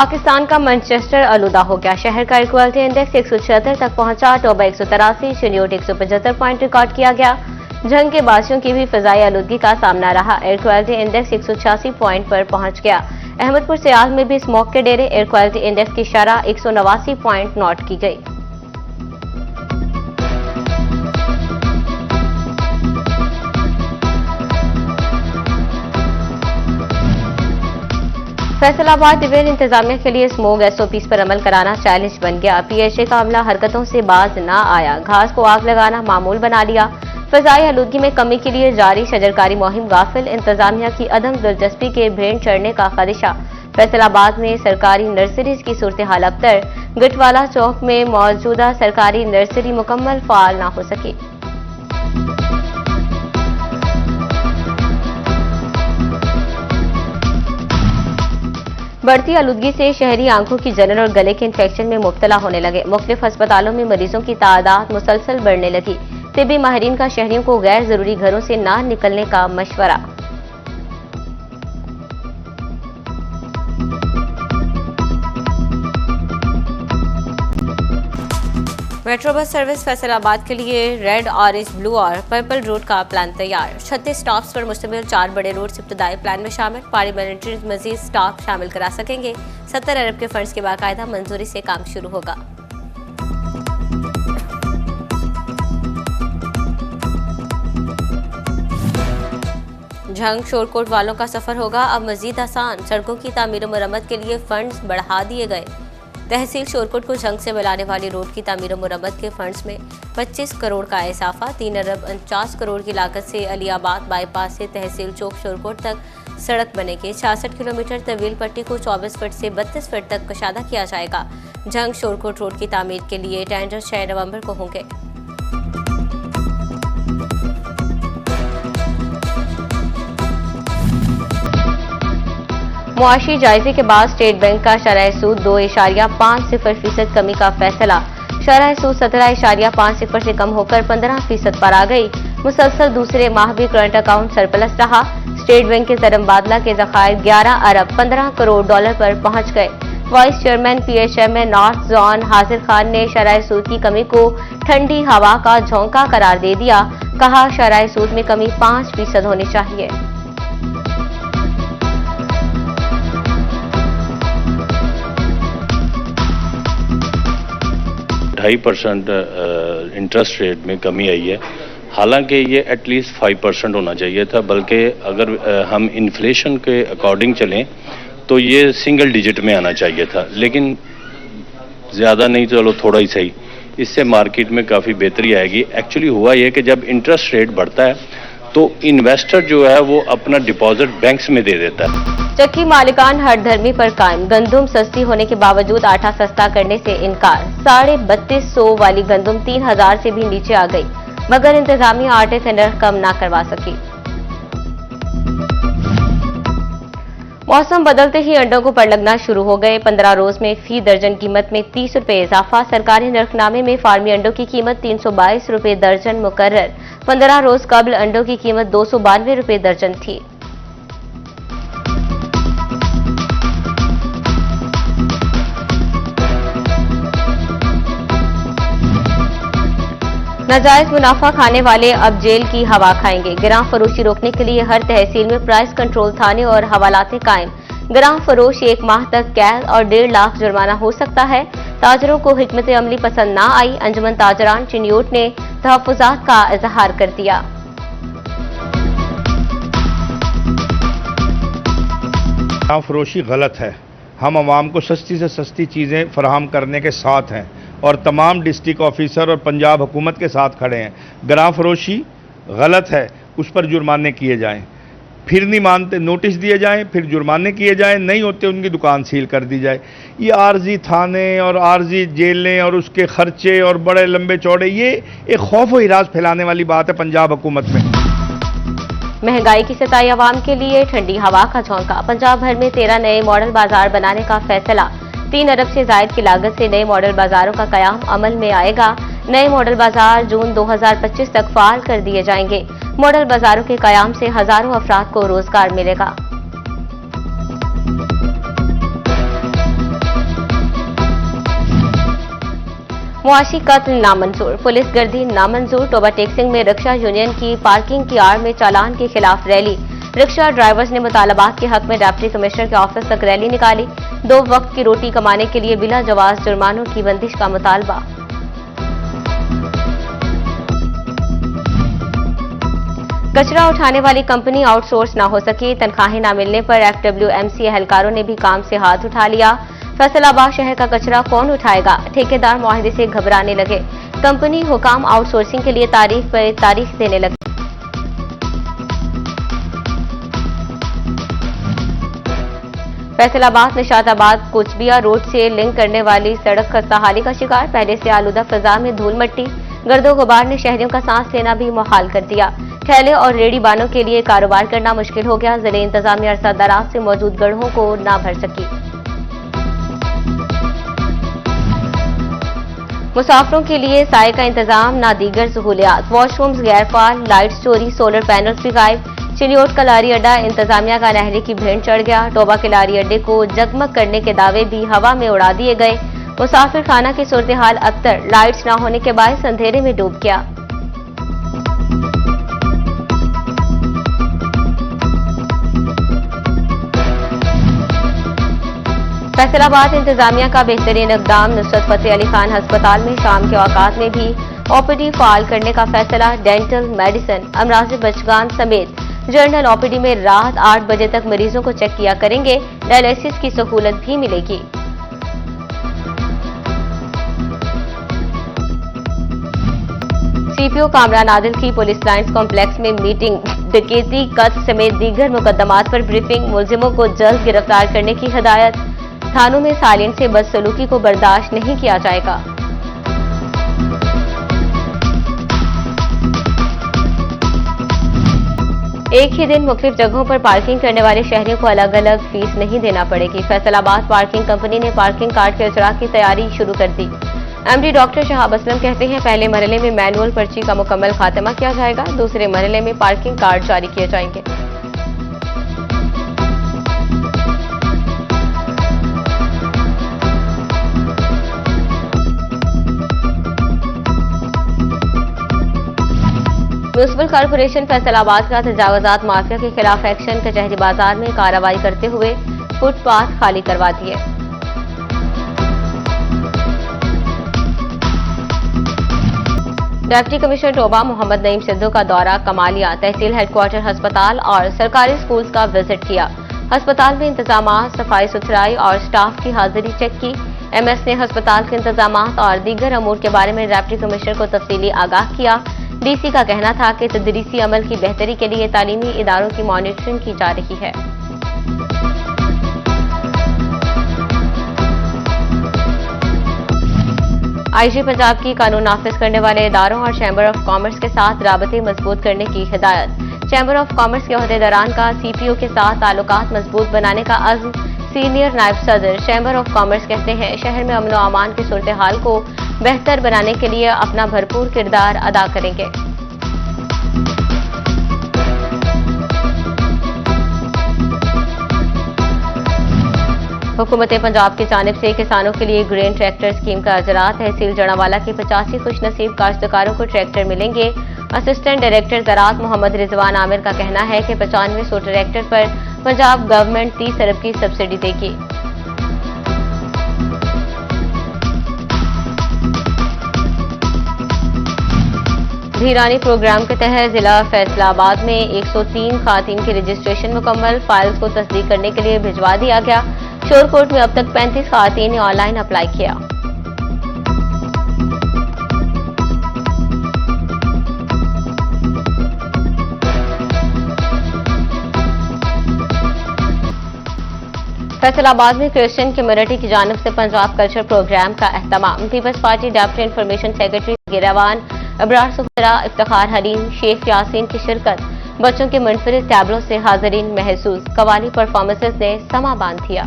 पाकिस्तान का मैनचेस्टर आलूदा हो गया। शहर का एयर क्वालिटी इंडेक्स 176 तक पहुंचा। टोबा 183, शनियोट 175 पॉइंट रिकॉर्ड किया गया। जंग के बासियों की भी फिजाई आलूदगी का सामना रहा। एयर क्वालिटी इंडेक्स 186 पॉइंट पर पहुंच गया। अहमदपुर सियाल में भी स्मोक के डेरे। एयर क्वालिटी इंडेक्स की शरह 189 पॉइंट नोट की गई। फैसलाबाद डिवीजन इंतजामिया के लिए स्मोक एसओपीज पर अमल कराना चैलेंज बन गया। पीएचए का अमला हरकतों से बाज न आया। घास को आग लगाना मामूल बना लिया। फजाई आलूदगी में कमी के लिए जारी शजरकारी मुहिम गाफिल। इंतजामिया की अदम दिलचस्पी के भेड़ चढ़ने का खदशा। फैसलाबाद में सरकारी नर्सरीज की सूरत हाल अबतर। गटवाला चौक में मौजूदा सरकारी नर्सरी मुकम्मल फाल न हो सकी। बढ़ती आलूदगी से शहरी आंखों की जलन और गले के इन्फेक्शन में मुब्तला होने लगे। मुख्तलिफ अस्पतालों में मरीजों की तादाद मुसलसल बढ़ने लगी। तिब्बी माहिरीन का शहरियों को गैर जरूरी घरों से ना निकलने का मशवरा। मेट्रो बस सर्विस फैसलाबाद के लिए रेड, ऑरेंज, ब्लू और पर्पल रूट का प्लान तैयार। 36 स्टॉप्स पर मुश्तमिल 4 बड़े रूट्स इब्तदाई प्लान में शामिल। पार्लियामेंट्री मजीद स्टॉप शामिल करा सकेंगे। 70 अरब के फंड्स की बाकायदा मंजूरी से काम शुरू होगा। झंग शोरकोट वालों का सफर होगा अब मजीद आसान। सड़कों की तामीर और मरम्मत के लिए फंड्स बढ़ा दिए गए। तहसील शोरकोट को झंग से मिलाने वाली रोड की तामीर और मुरम्मत के फंड्स में 25 करोड़ का इजाफा। 3 अरब 49 करोड़ की लागत से अलियाबाद बाईपास से तहसील चौक शोरकोट तक सड़क बनेगी। 66 किलोमीटर तवील पट्टी को 24 फीट से 32 फीट तक कशादा किया जाएगा। झंग शोरकोट रोड की तामीर के लिए टेंडर 6 नवंबर को होंगे। मुआशी जायजे के बाद स्टेट बैंक का शरह सूद 2.50% कमी का फैसला। शरह सूद 17.50 से कम होकर 15% पर आ गई। मुसलसल दूसरे माह भी करंट अकाउंट सरप्लस रहा। स्टेट बैंक के ज़रमबादला के ज़खायर 11 अरब 15 करोड़ डॉलर पर पहुंच गए। वाइस चेयरमैन पीएचएम नॉर्थ जोन हाजिर खान ने शरह सूद की कमी को ठंडी हवा का झोंका करार दे दिया। कहा शरह सूद में कमी 5% होनी चाहिए। ढाई % इंटरेस्ट रेट में कमी आई है। हालांकि ये एटलीस्ट 5% होना चाहिए था, बल्कि अगर हम इन्फ्लेशन के अकॉर्डिंग चलें तो ये सिंगल डिजिट में आना चाहिए था, लेकिन ज़्यादा नहीं, चलो थोड़ा ही सही। इससे मार्केट में काफ़ी बेहतरी आएगी। एक्चुअली हुआ ये कि जब इंटरेस्ट रेट बढ़ता है तो इन्वेस्टर जो है वो अपना डिपॉजिट बैंक्स में दे देता है। चक्की मालिकान हर धर्मी पर कायम। गंदुम सस्ती होने के बावजूद आटा सस्ता करने से इनकार। 3250 वाली गंदुम 3000 से भी नीचे आ गई, मगर इंतजामिया आटे से नर्ख कम ना करवा सकी। मौसम बदलते ही अंडों को पर लगना शुरू हो गए। 15 रोज में फी दर्जन कीमत में 30 रुपए इजाफा। सरकारी नरखनामे में फार्मी अंडों की कीमत 322 रुपए दर्जन मुकर्रर। 15 रोज कबल अंडों की कीमत 292 रुपए दर्जन थी। नाजायज मुनाफा खाने वाले अब जेल की हवा खाएंगे। गिरां फरोशी रोकने के लिए हर तहसील में प्राइस कंट्रोल थाने और हवालातें कायम। गिरां फरोश 1 माह तक कैद और 1.5 लाख जुर्माना हो सकता है। ताजरों को हिकमत अमली पसंद ना आई। अंजुमन ताजरान चिन्योट ने तहफ्फुजात का इजहार कर दिया। गिरां फरोशी गलत है। हम आवाम को सस्ती से सस्ती चीज़ें फराहम करने के साथ हैं और तमाम डिस्ट्रिक्ट ऑफिसर और पंजाब हुकूमत के साथ खड़े हैं। गिरां फरोशी गलत है, उस पर जुर्माने किए जाएं। फिर नहीं मानते नोटिस दिए जाएं, फिर जुर्माने किए जाएं, नहीं होते उनकी दुकान सील कर दी जाए। ये आर्जी थाने और आर्जी जेलें और उसके खर्चे और बड़े लंबे चौड़े, ये एक खौफ व हिरास फैलाने वाली बात है पंजाब हुकूमत में। महंगाई की सताई आवाम के लिए ठंडी हवा का झोंका। पंजाब भर में 13 नए मॉडल बाजार बनाने का फैसला। 3 अरब से जायद की लागत से नए मॉडल बाजारों का कयाम अमल में आएगा। नए मॉडल बाजार जून 2025 तक फाल कर दिए जाएंगे। मॉडल बाजारों के कयाम से हजारों अफराद को रोजगार मिलेगा। मुआशी कत्ल नामंजूर, पुलिस गर्दी नामंजूर। टोबा टेक्सिंग में रिक्शा यूनियन की पार्किंग की आड़ में चालान के खिलाफ रैली। रिक्शा ड्राइवर्स ने मुतालबात के हक में डिप्टी कमिश्नर के ऑफिस तक रैली निकाली। 2 वक्त की रोटी कमाने के लिए बिला जवाज जुर्मानों की बंदिश का मुतालबा। कचरा उठाने वाली कंपनी आउटसोर्स न हो सकी, तनख्वाहें न मिलने पर FWMC एहलकारों ने भी काम से हाथ उठा लिया। फैसलाबाद शहर का कचरा कौन उठाएगा? ठेकेदार मुआहदे से घबराने लगे। कंपनी हुकाम आउटसोर्सिंग के लिए तारीख पर तारीख देने लगे। फैसलाबाद निशाताबाद कोचबिया रोड से लिंक करने वाली सड़क खस्ताहाली का शिकार। पहले से आलूदा फिजा में धूल मट्टी, गर्दो गुबार ने शहरियों का सांस लेना भी मुहाल कर दिया। ठेले और रेडी बानों के लिए कारोबार करना मुश्किल हो गया। जिले इंतजामिया अरसा दराज से मौजूद गढ़ों को न भर सकी। मुसाफिरों के लिए साए का इंतजाम, ना दीगर सहूलियात। वॉशरूम्स गैरफाल, लाइट चोरी, सोलर पैनल्स भी गायब। चिलियोट का लारी अड्डा इंतजामिया का नहरी की भेंट चढ़ गया। टोबा के लारी अड्डे को जगमग करने के दावे भी हवा में उड़ा दिए गए। मुसाफिर खाना की सूरत हाल अबतर, लाइट्स न होने के बायस अंधेरे में डूब गया। फैसलाबाद इंतजामिया का बेहतरीन इक़दाम। नुसरत फतेह अली खान अस्पताल में शाम के औकात में भी OPD फाल करने का फैसला। डेंटल, मेडिसिन, अमराज बचगान समेत जनरल OPD में रात 8 बजे तक मरीजों को चेक किया करेंगे। डायलिसिस की सहूलत भी मिलेगी। CPO कामरान आदिल की पुलिस लाइन्स कॉम्प्लेक्स में मीटिंग। डकैती, कत्ल समेत दीगर मुकदमात पर ब्रीफिंग। मुलजिमों को जल्द गिरफ्तार करने की हिदायत। थानों में सालिन से बदसलूकी को बर्दाश्त नहीं किया जाएगा। एक ही दिन मुख्तलिफ जगहों पर पार्किंग करने वाले शहरियों को अलग अलग फीस नहीं देना पड़ेगी। फैसलाबाद पार्किंग कंपनी ने पार्किंग कार्ड के इजरा की तैयारी शुरू कर दी। MD डॉक्टर शहाब असलम कहते हैं, पहले मरहले में मैनुअल पर्ची का मुकम्मल खात्मा किया जाएगा। दूसरे मरहले में पार्किंग कार्ड जारी किए जाएंगे। म्यूनिसिपल कॉर्पोरेशन फैसलाबाद का तजावुजात माफिया के खिलाफ एक्शन। कचहरी बाजार में कार्रवाई करते हुए फुटपाथ खाली करवा दिए। डिप्टी कमिश्नर टोबा मोहम्मद नईम सिद्धू का दौरा कमालिया, तहसील हेडक्वार्टर अस्पताल और सरकारी स्कूल्स का विजिट किया। अस्पताल में इंतजामात, सफाई सुथराई और स्टाफ की हाजिरी चेक की। MS ने अस्पताल के इंतजामात और दीगर अमूर के बारे में डिप्टी कमिश्नर को तफसीली आगाह किया। DC का कहना था कि तदरीसी अमल की बेहतरी के लिए तालीमी इदारों की मॉनिटरिंग की जा रही है। IG पंजाब की कानून नाफिज करने वाले इदारों और चैम्बर ऑफ कॉमर्स के साथ राबते मजबूत करने की हिदायत। चैम्बर ऑफ कॉमर्स के अहदेदारान का CPO के साथ ताल्लुकात मजबूत बनाने का अज़्म। सीनियर नायब सदर चैम्बर ऑफ कॉमर्स कहते हैं, शहर में अमन व अमान की सूरत हाल को बेहतर बनाने के लिए अपना भरपूर किरदार अदा करेंगे। हुकूमत पंजाब की जानिब से किसानों के लिए ग्रेन ट्रैक्टर स्कीम का अजरा। तहसील जड़ावाला के 85 खुशनसीब काश्तकारों को ट्रैक्टर मिलेंगे। असिस्टेंट डायरेक्टर ज़राअत मोहम्मद रिजवान आमिर का कहना है कि 9500 ट्रैक्टर पर पंजाब गवर्नमेंट 30 अरब की सब्सिडी देगी। धीरानी प्रोग्राम के तहत जिला फैसलाबाद में 103 खातीन की रजिस्ट्रेशन मुकम्मल। फाइल्स को तस्दीक करने के लिए भिजवा दिया गया। शोरकोट में अब तक 35 खातीन ने ऑनलाइन अप्लाई किया। फैसलाबाद में क्रिश्चियन कम्युनिटी की जानिब से पंजाब कल्चर प्रोग्राम का एहतमाम। Peoples Party deputy information secretary गिरावान अबरार सुखरा, इफ्तिखार हलीम, शेख यासीन की शिरकत। बच्चों के मुनफरिद टैबलों से हाजरीन महसूस। कवाली परफॉर्मेंसेस ने समा बांध दिया।